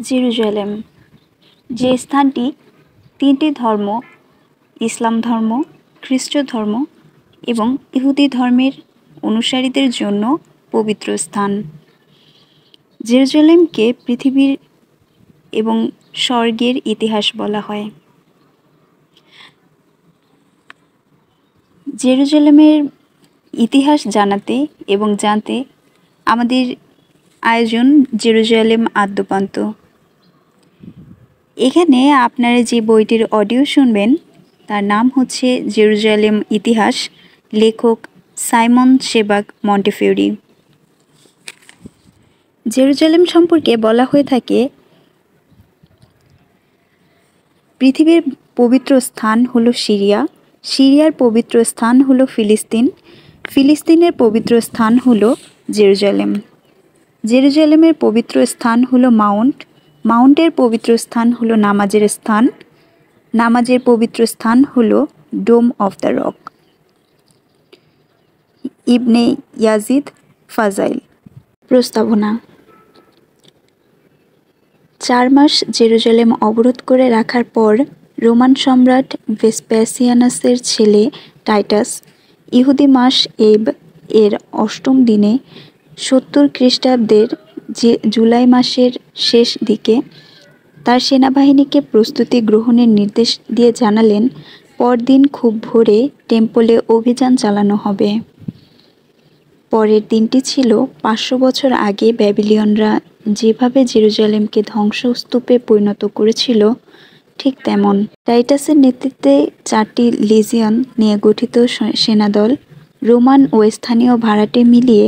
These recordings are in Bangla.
জেরুজালেম, যে স্থানটি তিনটি ধর্ম, ইসলাম ধর্ম, খ্রিস্ট ধর্ম এবং ইহুদি ধর্মের অনুসারীদের জন্য পবিত্র স্থান। জেরুজালেমকে পৃথিবীর এবং স্বর্গের ইতিহাস বলা হয়। জেরুজালেমের ইতিহাস জানাতে এবং জানতে আমাদের আয়োজন জেরুজালেম আদ্যোপান্ত। এখানে আপনারা যে বইটির অডিও শুনবেন তার নাম হচ্ছে জেরুজালেম ইতিহাস, লেখক সাইমন সেবাগ মন্টেফিওরি। জেরুজালেম সম্পর্কে বলা হয়ে থাকে, পৃথিবীর পবিত্র স্থান হলো সিরিয়া, সিরিয়ার পবিত্র স্থান হলো ফিলিস্তিন, ফিলিস্তিনের পবিত্র স্থান হলো জেরুজালেম, জেরুজালেমের পবিত্র স্থান হলো মাউন্ট, মাউন্টের পবিত্র স্থান হলো নামাজের স্থান, নামাজের পবিত্র স্থান হলো dome of the rock. Ibn Yazid ফাজাইল। প্রস্তাবনা। 4 মাস জেরুজালেম অবরোধ করে রাখার পর রোমান সম্রাট ভেসপ্যাসিয়ানাসের ছেলে টাইটাস ইহুদি মাস এব এর 8ম দিনে 70 খ্রিস্টাব্দের জুলাই মাসের শেষ দিকে তার সেনাবাহিনীকে প্রস্তুতি গ্রহণের নির্দেশ দিয়ে জানালেন, পরদিন খুব ভোরে টেম্পলে অভিযান চালানো হবে। পরের দিনটি ছিল 500 বছর আগে ব্যাবিলিয়নরা যেভাবে জেরুজালেমকে ধ্বংসস্তূপে পরিণত করেছিল ঠিক তেমন। টাইটাসের নেতৃত্বে 4টি লিজিয়ন নিয়ে গঠিত সেনাদল রোমান ও স্থানীয় ভাড়াটে মিলিয়ে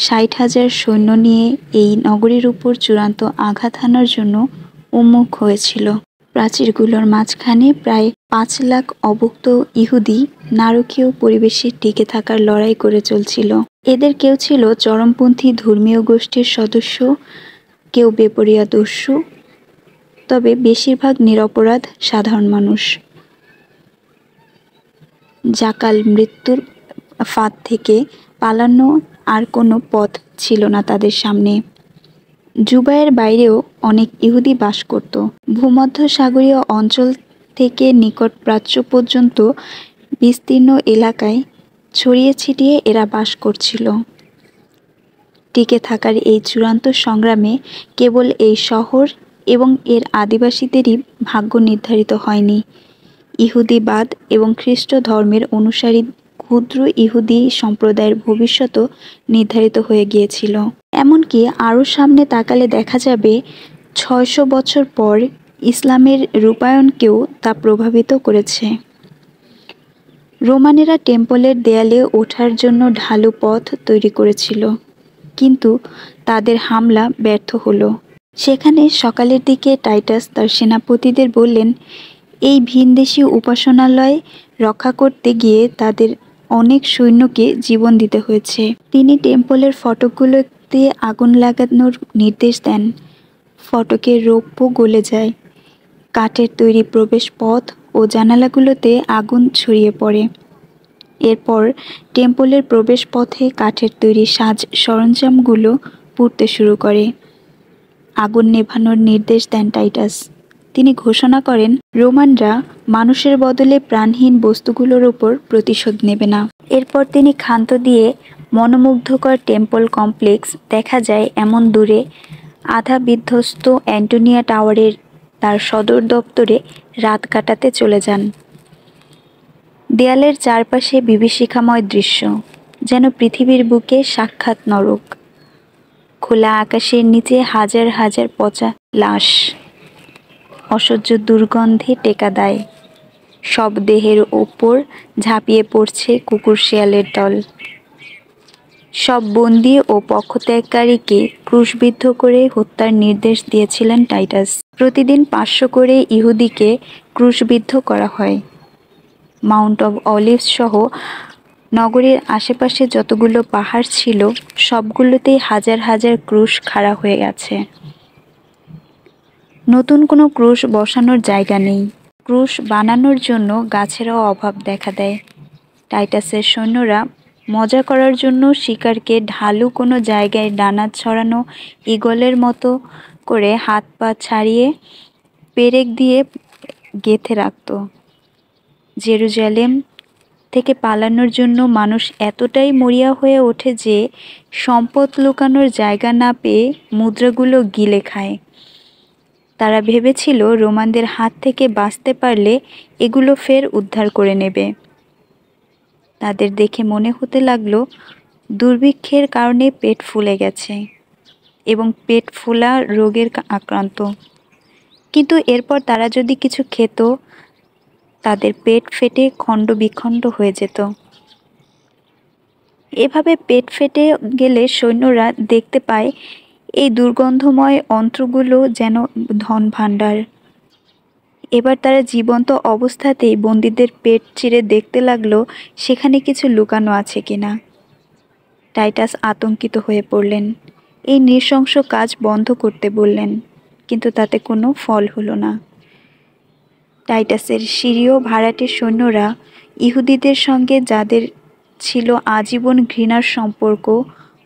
60,000 সৈন্য নিয়ে এই নগরীর উপর চূড়ান্ত আঘাত হানার জন্য উন্মুখ হয়েছিল। প্রাচীরগুলোর মাঝখানে প্রায় 5 লাখ অভুক্ত ইহুদি নারকীয় পরিবেশে টিকে থাকার লড়াই করে চলছিল। এদের কেউ ছিল চরমপন্থী ধর্মীয় গোষ্ঠীর সদস্য, কেউ বেপরিয়া দস্যু, তবে বেশিরভাগ নিরপরাধ সাধারণ মানুষ। জাকাল মৃত্যুর ফাঁদ থেকে পালানো আর কোনো পথ ছিল না তাদের সামনে। জুবায়ের বাইরেও অনেক ইহুদি বাস করত। ভূমধ্যসাগরীয় অঞ্চল থেকে নিকট প্রাচ্য পর্যন্ত বিস্তীর্ণ এলাকায় ছড়িয়ে ছিটিয়ে এরা বাস করছিল। টিকে থাকার এই চূড়ান্ত সংগ্রামে কেবল এই শহর এবং এর আদিবাসীদেরই ভাগ্য নির্ধারিত হয়নি, ইহুদিবাদ এবং খ্রিস্ট ধর্মের অনুসারী ক্ষুদ্র ইহুদি সম্প্রদায়ের ভবিষ্যতও নির্ধারিত হয়ে গিয়েছিল। এমনকি আরও সামনে তাকালে দেখা যাবে 600 বছর পর ইসলামের রূপায়ণকেও তা প্রভাবিত করেছে। রোমানেরা টেম্পলের দেয়ালে ওঠার জন্য ঢালু পথ তৈরি করেছিল, কিন্তু তাদের হামলা ব্যর্থ হলো। সেখানে সকালের দিকে টাইটাস তার সেনাপতিদের বললেন, এই ভিনদেশী উপাসনালয় রক্ষা করতে গিয়ে তাদের অনেক সৈন্যকে জীবন দিতে হয়েছে। তিনি টেম্পলের ফটকগুলোতে আগুন লাগানোর নির্দেশ দেন। ফটকের রৌপ্য গলে যায়, কাঠের তৈরি প্রবেশ পথ ও জানালাগুলোতে আগুন ছড়িয়ে পড়ে। এরপর টেম্পলের প্রবেশ পথে কাঠের তৈরি সাজ সরঞ্জামগুলো পুড়তে শুরু করে। আগুন নেভানোর নির্দেশ দেন টাইটাস। তিনি ঘোষণা করেন, রোমানরা মানুষের বদলে প্রাণহীন বস্তুগুলোর উপর প্রতিশোধ নেবে না। এরপর তিনি ক্ষান্ত দিয়ে মনোমুগ্ধকর টেম্পল কমপ্লেক্স দেখা যায় এমন দূরে আধা বিধ্বস্ত অ্যান্টোনিয়া টাওয়ারের তার সদর দপ্তরে রাত কাটাতে চলে যান। দেয়ালের চারপাশে বিভীষিকাময় দৃশ্য, যেন পৃথিবীর বুকে সাক্ষাৎ নরক। খোলা আকাশের নিচে হাজার হাজার পচা লাশ, অসহ্য দুর্গন্ধে টেকা দেয়। সব দেহের ওপর ঝাঁপিয়ে পড়ছে কুকুর শেয়ালের দল। সব বন্দী ও পক্ষত্যাগকারীকে ক্রুশবিদ্ধ করে হত্যার নির্দেশ দিয়েছিলেন টাইটাস। প্রতিদিন 500 করে ইহুদিকে ক্রুশবিদ্ধ করা হয়। মাউন্ট অব অলিভস সহ নগরীর আশেপাশে যতগুলো পাহাড় ছিল সবগুলোতেই হাজার হাজার ক্রুশ খাড়া হয়ে গেছে। নতুন কোনো ক্রুশ বসানোর জায়গা নেই। ক্রুশ বানানোর জন্য গাছেরও অভাব দেখা দেয়। টাইটাসের সৈন্যরা মজা করার জন্য শিকারকে ঢালু কোনো জায়গায় ডানা ছড়ানো ঈগলের মতো করে হাত পা ছাড়িয়ে পেরেক দিয়ে গেঁথে রাখত। জেরুজালেম থেকে পালানোর জন্য মানুষ এতটাই মরিয়া হয়ে ওঠে যে সম্পদ লুকানোর জায়গা না পেয়ে মুদ্রাগুলো গিলে খায়। তারা ভেবেছিল রোমানদের হাত থেকে বাঁচতে পারলে এগুলো ফের উদ্ধার করে নেবে। তাদের দেখে মনে হতে লাগলো দুর্ভিক্ষের কারণে পেট ফুলে গেছে এবং পেট ফোলা রোগের আক্রান্ত। কিন্তু এরপর তারা যদি কিছু খেত, তাদের পেট ফেটে খণ্ড বিখণ্ড হয়ে যেত। এভাবে পেট ফেটে গেলে সৈন্যরা দেখতে পায় এই দুর্গন্ধময় অন্ত্রগুলো যেন ধন ভাণ্ডার। এবার তারা জীবন্ত অবস্থাতেই বন্দীদের পেট চিরে দেখতে লাগলো সেখানে কিছু লুকানো আছে কিনা। টাইটাস আতঙ্কিত হয়ে পড়লেন। এই নৃশংস কাজ বন্ধ করতে বললেন, কিন্তু তাতে কোনো ফল হলো না। টাইটাসের সিরীয় ভাড়াটে সৈন্যরা ইহুদিদের সঙ্গে, যাদের ছিল আজীবন ঘৃণার সম্পর্ক,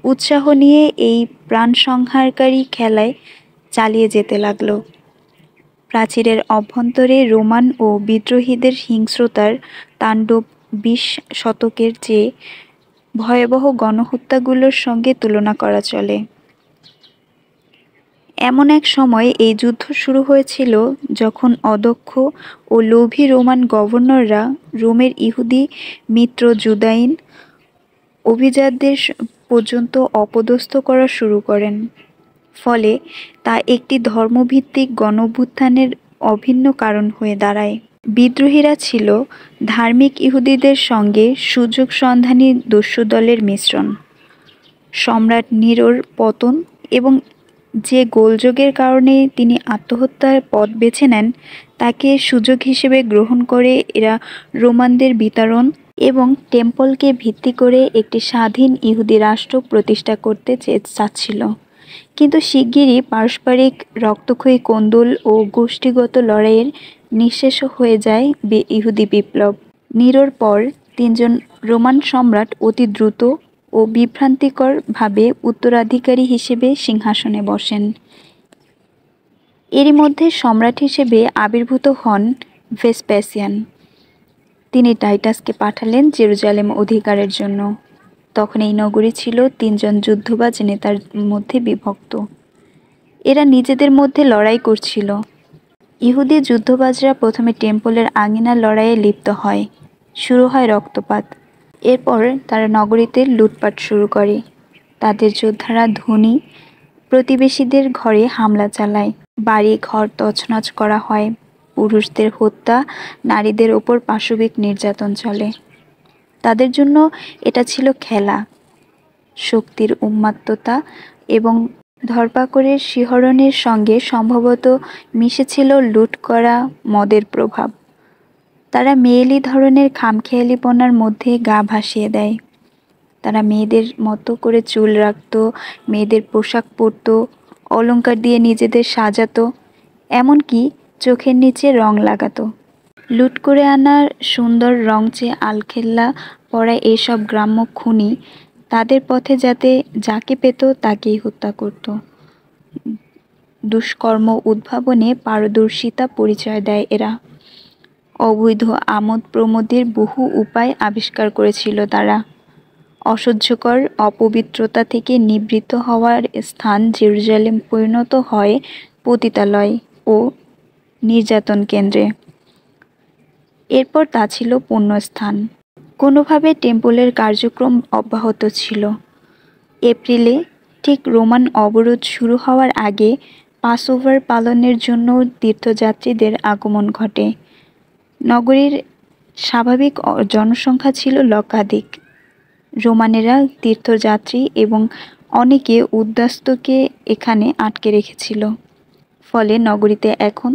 উৎসাহ নিয়ে এই প্রাণসংহারকারী খেলায় চালিয়ে যেতে লাগলো। প্রাচীরের অভ্যন্তরে রোমান ও বিদ্রোহীদের হিংস্রতার তাণ্ডব 20 শতকের চেয়ে ভয়াবহ গণহত্যাগুলোর সঙ্গে তুলনা করা চলে। এমন এক সময় এই যুদ্ধ শুরু হয়েছিল যখন অদক্ষ ও লোভী রোমান গভর্নররা রোমের ইহুদি মিত্র জুদাইন অভিজাতদের পর্যন্ত অপদস্থ করা শুরু করেন। ফলে তা একটি ধর্মভিত্তিক গণঅভ্যুত্থানের অভিন্ন কারণ হয়ে দাঁড়ায়। বিদ্রোহীরা ছিল ধার্মিক ইহুদিদের সঙ্গে সুযোগ সন্ধানী দস্যু দলের মিশ্রণ। সম্রাট নিরোর পতন এবং যে গোলযোগের কারণে তিনি আত্মহত্যার পথ বেছে নেন তাকে সুযোগ হিসেবে গ্রহণ করে এরা রোমানদের বিতাড়ন এবং টেম্পলকে ভিত্তি করে একটি স্বাধীন ইহুদি রাষ্ট্র প্রতিষ্ঠা করতে চাচ্ছিল। কিন্তু শিগগিরই পারস্পরিক রক্তক্ষয়ী কোন্দল ও গোষ্ঠীগত লড়াইয়ের নিঃশেষ হয়ে যায় ইহুদি বিপ্লব। নিরোর পর 3 জন রোমান সম্রাট অতি দ্রুত ও বিভ্রান্তিকরভাবে উত্তরাধিকারী হিসেবে সিংহাসনে বসেন। এরই মধ্যে সম্রাট হিসেবে আবির্ভূত হন ভেসপ্যাসিয়ান। তিনি টাইটাসকে পাঠালেন জেরুজালেম অধিকারের জন্য। তখন এই নগরী ছিল 3 জন যুদ্ধবাজ নেতার মধ্যে বিভক্ত। এরা নিজেদের মধ্যে লড়াই করছিল। ইহুদি যুদ্ধবাজরা প্রথমে টেম্পলের আঙিনার লড়াইয়ে লিপ্ত হয়। শুরু হয় রক্তপাত। এরপর তারা নগরীতে লুটপাট শুরু করে। তাদের যোদ্ধারা ধনী প্রতিবেশীদের ঘরে হামলা চালায়। বাড়ি ঘর তছনছ করা হয়। পুরুষদের হত্যা, নারীদের ওপর পাশবিক নির্যাতন চলে। তাদের জন্য এটা ছিল খেলা। শক্তির উন্মাত্ততা এবং ধরপাকড়ের শিহরণের সঙ্গে সম্ভবত মিশেছিল লুট করা মদের প্রভাব। তারা মেয়েলি ধরনের খামখেয়ালিপনার মধ্যে গা ভাসিয়ে দেয়। তারা মেয়েদের মতো করে চুল রাখত, মেয়েদের পোশাক পরত, অলংকার দিয়ে নিজেদের সাজাতো, এমনকি চোখের নিচে রং লাগাতো। লুট করে আনা সুন্দর রংচে আলখেল্লা পরা এইসব গ্রাম্য খুনি তাদের পথে যাকে পেত তাকেই হত্যা করত। দুষ্কর্ম উদ্ভাবনে পারদর্শিতা পরিচয় দেয় এরা। অবৈধ আমোদ প্রমোদের বহু উপায় আবিষ্কার করেছিল তারা। অসহ্যকর অপবিত্রতা থেকে নিবৃত্ত হওয়ার স্থান জেরুজালেম পরিণত হয় পতিতালয় ও নির্যাতন কেন্দ্রে। এরপর তা ছিল পুণ্যস্থান। কোনোভাবে টেম্পলের কার্যক্রম অব্যাহত ছিল। এপ্রিলে, ঠিক রোমান অবরোধ শুরু হওয়ার আগে, পাসওভার পালনের জন্য তীর্থযাত্রীদের আগমন ঘটে। নগরীর স্বাভাবিক জনসংখ্যা ছিল লক্ষাধিক। রোমানেরা তীর্থযাত্রী এবং অনেকে উদ্বাস্তুকে এখানে আটকে রেখেছিল। ফলে নগরীতে এখন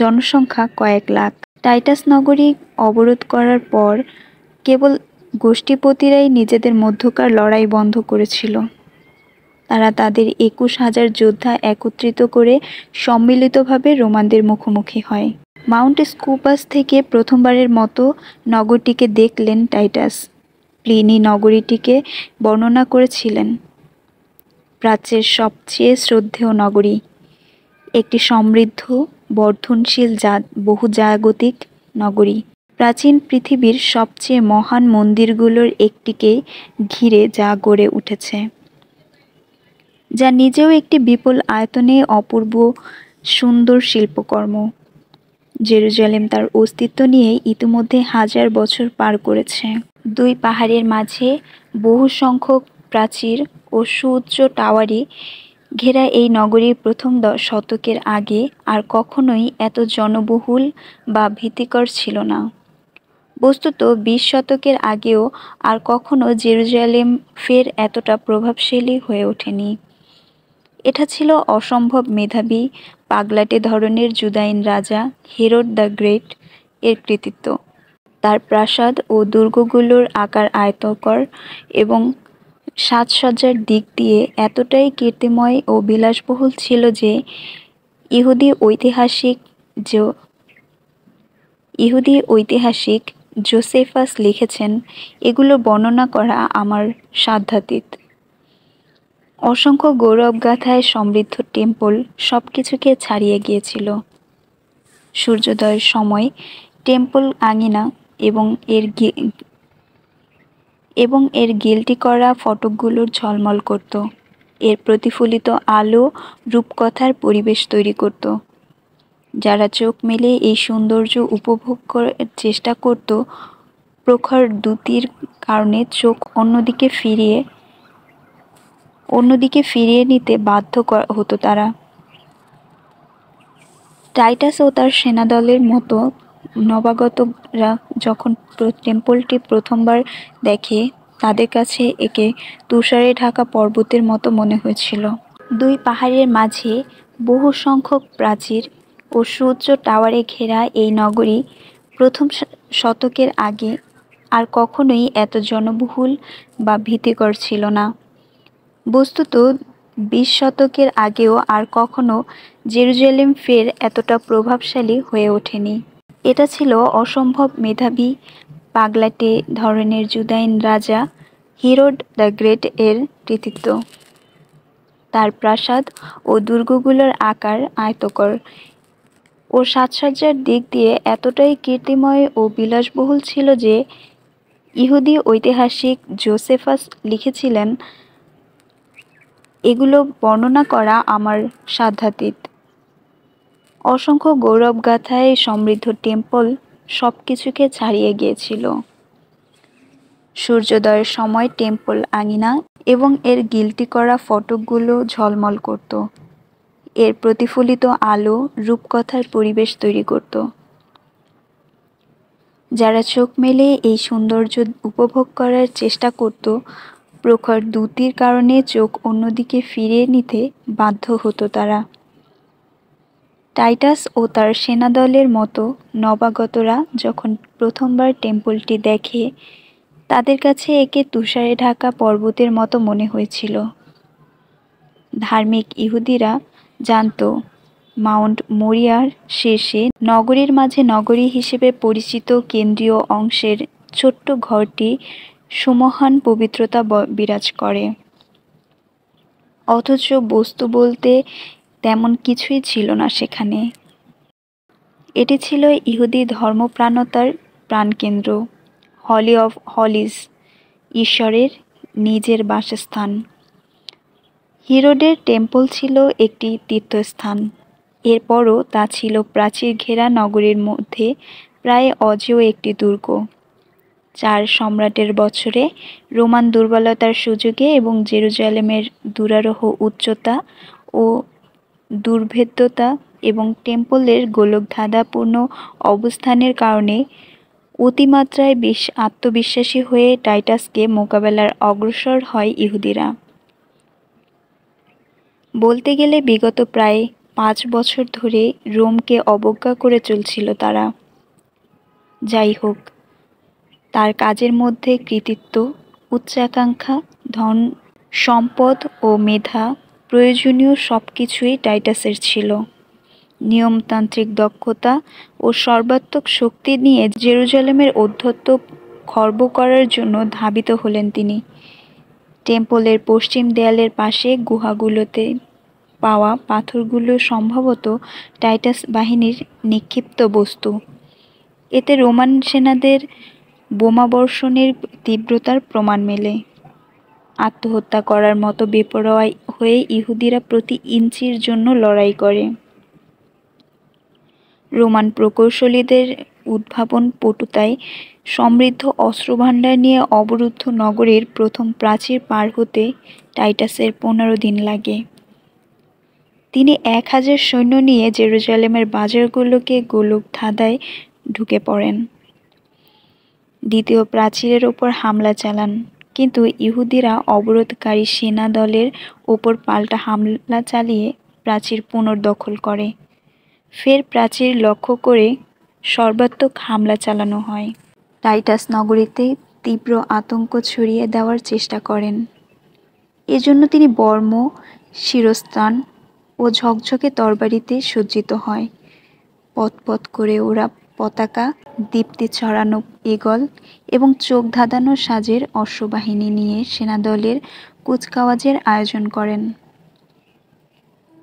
জনসংখ্যা কয়েক লাখ। টাইটাস নগরী অবরোধ করার পর কেবল গোষ্ঠীপতিরাই নিজেদের মধ্যকার লড়াই বন্ধ করেছিল। তারা তাদের 21,000 যোদ্ধা একত্রিত করে সম্মিলিতভাবে রোমানদের মুখোমুখি হয়। মাউন্ট স্কুপাস থেকে প্রথমবারের মতো নগরটিকে দেখলেন টাইটাস। প্লিনি নগরীটিকে বর্ণনা করেছিলেন প্রাচ্যের সবচেয়ে শ্রদ্ধেয় নগরী। একটি সমৃদ্ধ, বর্ধনশীল বহুজাগতিক নগরী। প্রাচীন পৃথিবীর সবচেয়ে মহান মন্দিরগুলোর একটিকে ঘিরে যা গড়ে উঠেছে, যা নিজেও একটি বিপুল আয়তনে অপূর্ব সুন্দর শিল্পকর্ম। জেরুজালেম তার অস্তিত্ব নিয়ে ইতিমধ্যে হাজার বছর পার করেছে। দুই পাহাড়ের মাঝে বহু সংখ্যক প্রাচীর ও সুউচ্চ টাওয়ারে ঘেরা এই নগরী প্রথম শতকের আগে আর কখনোই এত জনবহুল বা ভীতিকর ছিল না। বস্তুত ২০ শতকের আগেও আর কখনো জেরুজালেম ফের এতটা প্রভাবশালী হয়ে ওঠেনি। এটা ছিল অসম্ভব মেধাবী, পাগলাটে ধরনের জুদাইন রাজা হেরোড দ্য গ্রেট এর কৃতিত্ব। তার প্রাসাদ ও দুর্গগুলোর আকার আয়তকার এবং সাজসজ্জার দিক দিয়ে এতটাই কীর্তিময় ও বিলাসবহুল ছিল যে ইহুদি ঐতিহাসিক জোসেফাস লিখেছেন, এগুলো বর্ণনা করা আমার সাধ্যাতীত। অসংখ্য গৌরবগাথায় সমৃদ্ধ টেম্পল সবকিছুকে ছাড়িয়ে গিয়েছিল। সূর্যোদয়ের সময় টেম্পল আঙিনা এবং এর গিল্টি করা ফটকগুলোর ঝলমল করত। এর প্রতিফলিত আলো রূপকথার পরিবেশ তৈরি করত। যারা চোখ মেলে এই সৌন্দর্য উপভোগ করার চেষ্টা করত, প্রখর দ্যুতির কারণে চোখ অন্যদিকে ফিরিয়ে নিতে বাধ্য হতো তারা। টাইটাস ও তার সেনাদলের মতো নবাগতরা যখন টেম্পলটি প্রথমবার দেখে, তাদের কাছে একে তুষারে ঢাকা পর্বতের মতো মনে হয়েছিল। দুই পাহাড়ের মাঝে বহু সংখ্যক প্রাচীর ও সুউচ্চ টাওয়ারে ঘেরা এই নগরী প্রথম শতকের আগে আর কখনোই এত জনবহুল বা ভীতিকর ছিল না। বস্তুত ২০ শতকের আগেও আর কখনো জেরুজালেম ফের এতটা প্রভাবশালী হয়ে ওঠেনি। এটা ছিল অসম্ভব মেধাবী, পাগলাটে ধরনের জুদাইন রাজা হিরোড দ্য গ্রেট এর কৃতিত্ব। তার প্রাসাদ ও দুর্গগুলোর আকার আয়তকার ও সাজসজ্জার দিক দিয়ে এতটাই কীর্তিময় ও বিলাসবহুল ছিল যে ইহুদি ঐতিহাসিক জোসেফাস লিখেছিলেন, এগুলো বর্ণনা করা আমার সাধ্যাতীত। অসংখ্য গৌরবগাথায় সমৃদ্ধ টেম্পল সবকিছুকে ছাড়িয়ে গিয়েছিল। সূর্যোদয়ের সময় টেম্পল আঙিনা এবং এর গিল্টি করা ফটকগুলো ঝলমল করত। এর প্রতিফলিত আলো রূপকথার পরিবেশ তৈরি করত। যারা চোখ মেলে এই সৌন্দর্য উপভোগ করার চেষ্টা করত, প্রখর দ্যুতির কারণে চোখ অন্যদিকে ফিরিয়ে নিতে বাধ্য হতো তারা। টাইটাস ও তার সেনাদলের মতো নবাগতরা যখন প্রথমবার টেম্পলটি দেখে, তাদের কাছে একে তুষারে ঢাকা পর্বতের মতো মনে হয়েছিল। ধার্মিক ইহুদিরা জানত, মাউন্ট মরিয়ার শীর্ষে নগরীর মাঝে নগরী হিসেবে পরিচিত কেন্দ্রীয় অংশের ছোট্ট ঘরটি সুমহান পবিত্রতা বিরাজ করে। অথচ বস্তু বলতে তেমন কিছুই ছিল না সেখানে। এটি ছিল ইহুদি ধর্মপ্রাণতার প্রাণকেন্দ্র, হলি অফ হলিজ, ঈশ্বরের নিজের বাসস্থান। হিরোডের টেম্পল ছিল একটি তীর্থস্থান। এরপরও তা ছিল প্রাচীর ঘেরা নগরীর মধ্যে প্রায় অজেয় একটি দুর্গ। ৪ সম্রাটের বছরে রোমান দুর্বলতার সুযোগে এবং জেরুজালেমের দুরারোহ উচ্চতা ও দুর্ভেদ্যতা এবং টেম্পলের গোলকধাঁধাপূর্ণ অবস্থানের কারণে অতিমাত্রায় আত্মবিশ্বাসী হয়ে টাইটাসকে মোকাবেলার অগ্রসর হয় ইহুদিরা। বলতে গেলে বিগত প্রায় ৫ বছর ধরে রোমকে অবজ্ঞা করে চলছিল তারা। যাই হোক, তার কাজের মধ্যে কৃতিত্ব, উচ্চাকাঙ্ক্ষা, ধন সম্পদ ও মেধা প্রয়োজনীয় সবকিছুই টাইটাসের ছিল। নিয়মতান্ত্রিক দক্ষতা ও সর্বাত্মক শক্তি নিয়ে জেরুজালেমের ঔদ্ধত্য খর্ব করার জন্য ধাবিত হলেন তিনি। টেম্পলের পশ্চিম দেয়ালের পাশে গুহাগুলোতে পাওয়া পাথরগুলো সম্ভবত টাইটাস বাহিনীর নিক্ষিপ্ত বস্তু। এতে রোমান সেনাদের বোমাবর্ষণের তীব্রতার প্রমাণ মেলে। আত্মহত্যা করার মতো বেপরোয়া হয়ে ইহুদিরা প্রতি ইঞ্চির জন্য লড়াই করে। রোমান প্রকৌশলীদের উদ্ভাবন পটুতায় সমৃদ্ধ অস্ত্রভাণ্ডার নিয়ে অবরুদ্ধ নগরীর প্রথম প্রাচীর পার হতে টাইটাসের 15 দিন লাগে। তিনি 1000 সৈন্য নিয়ে জেরুজালেমের বাজারগুলোকে গোলকধাঁধায় ঢুকে পড়েন। দ্বিতীয় প্রাচীরের ওপর হামলা চালান, কিন্তু ইহুদিরা অবরোধকারী সেনা দলের ওপর পাল্টা হামলা চালিয়ে প্রাচীর পুনর্দখল করে। ফের প্রাচীর লক্ষ্য করে সর্বাত্মক হামলা চালানো হয়। টাইটাস নগরীতে তীব্র আতঙ্ক ছড়িয়ে দেওয়ার চেষ্টা করেন। এজন্য তিনি বর্ম, শিরস্ত্রাণ ও ঝকঝকে তরবারিতে সজ্জিত হয়। পথ করে ওরা পতাকা, দীপ্তি ছড়ানো ঈগল এবং চোখ ধাঁধানো সাজের অশ্ববাহিনী নিয়ে সেনাদলের কুচকাওয়াজের আয়োজন করেন।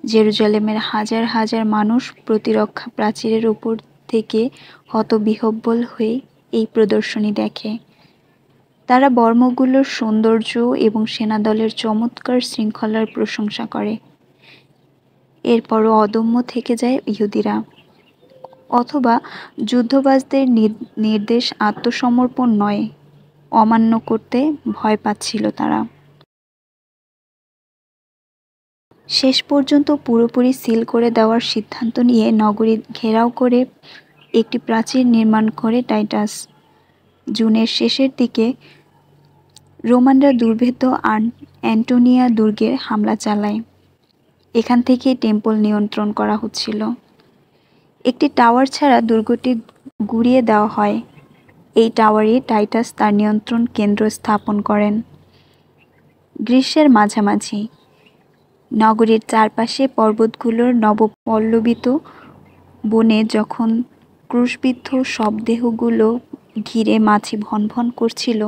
জেরুজালেমের হাজার হাজার মানুষ প্রতিরক্ষা প্রাচীরের উপর থেকে হতবিহ্বল হয়ে এই প্রদর্শনী দেখে। তারা বর্মগুলোর সৌন্দর্য এবং সেনাদলের চমৎকার শৃঙ্খলার প্রশংসা করে। এরপরও অদম্য থেকে যায় ইহুদিরা, অথবা যুদ্ধবাজদের নির্দেশ আত্মসমর্পণ নয়, অমান্য করতে ভয় পাচ্ছিল তারা। শেষ পর্যন্ত পুরোপুরি সিল করে দেওয়ার সিদ্ধান্ত নিয়ে নগরী ঘেরাও করে একটি প্রাচীর নির্মাণ করে টাইটাস। জুনের শেষের দিকে রোমানরা দুর্ভেদ্য অ্যান্টোনিয়া দুর্গে হামলা চালায়। এখান থেকে টেম্পল নিয়ন্ত্রণ করা হচ্ছিল। একটি টাওয়ার ছাড়া দুর্গটি গুঁড়িয়ে দেওয়া হয়। এই টাওয়ারে টাইটাস তার নিয়ন্ত্রণ কেন্দ্র স্থাপন করেন। গ্রীষ্মের মাঝামাঝি নগরীর চারপাশে পর্বতগুলোর নবপল্লবিত বনে যখন ক্রুশবিদ্ধ শবদেহগুলো ঘিরে মাছি ভনভন করছিল,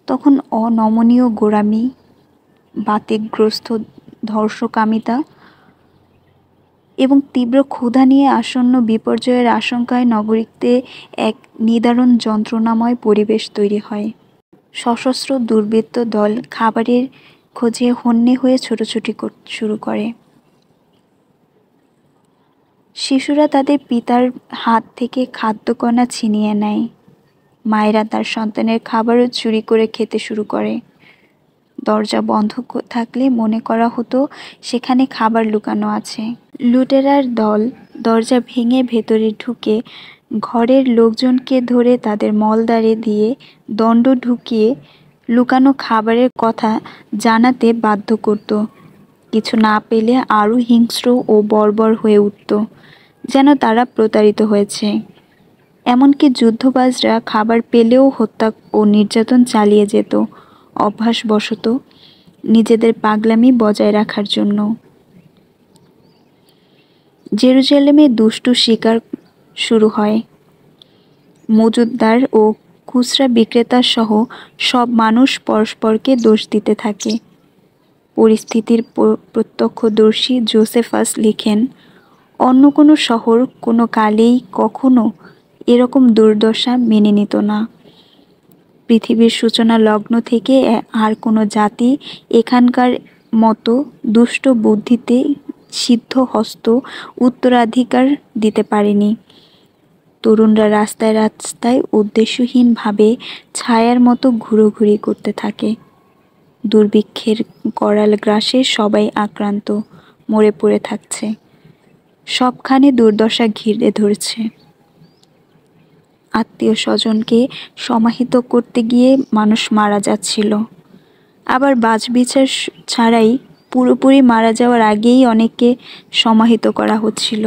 তখন অনমনীয় গোঁড়ামি, বাতিগ্রস্ত ধর্ষকামিতা এবং তীব্র ক্ষুধা নিয়ে আসন্ন বিপর্যয়ের আশঙ্কায় নগরীতে এক নিদারুণ যন্ত্রণাময় পরিবেশ তৈরি হয়। সশস্ত্র দুর্বৃত্ত দল খাবারের খোঁজে হন্যে হয়ে ছোটাছুটি শুরু করে। শিশুরা তাদের পিতার হাত থেকে খাদ্যকণা ছিনিয়ে নেয়। মায়েরা তার সন্তানের খাবারও চুরি করে খেতে শুরু করে। দরজা বন্ধ থাকলে মনে করা হতো সেখানে খাবার লুকানো আছে। লুটেরার দল দরজা ভেঙে ভেতরে ঢুকে ঘরের লোকজনকে ধরে তাদের মলদ্বারে দিয়ে দণ্ড ঢুকিয়ে লুকানো খাবারের কথা জানাতে বাধ্য করত। কিছু না পেলে আরও হিংস্র ও বর্বর হয়ে উঠত, যেন তারা প্রতারিত হয়েছে। এমনকি যুদ্ধবাজরা খাবার পেলেও হত্যা ও নির্যাতন চালিয়ে যেত, অভ্যাসবশত নিজেদের পাগলামি বজায় রাখার জন্য। জেরুজালেমে দুষ্টু শিকার শুরু হয়। মজুতদার ও খুচরা বিক্রেতা সহ সব মানুষ পরস্পরকে দোষ দিতে থাকে। পরিস্থিতির প্রত্যক্ষদর্শী জোসেফাস লিখেন, অন্য কোনো শহর কোনো কালেই কখনো এরকম দুর্দশা মেনে নিত না। পৃথিবীর সূচনা লগ্ন থেকে আর কোনো জাতি এখানকার মতো দুষ্ট বুদ্ধিতে সিদ্ধ হস্ত উত্তরাধিকার দিতে পারেনি। তরুণরা রাস্তায় রাস্তায় উদ্দেশ্যহীনভাবে ছায়ার মতো ঘুরোঘুরি করতে থাকে। দুর্ভিক্ষের করাল গ্রাসে সবাই আক্রান্ত, মরে পড়ে থাকছে। সবখানে দুর্দশা ঘিরে ধরছে। আত্মীয় স্বজনকে সমাহিত করতে গিয়ে মানুষ মারা যাচ্ছিল। আবার বাছবিচার ছাড়াই পুরোপুরি মারা যাওয়ার আগেই অনেককে সমাহিত করা হচ্ছিল।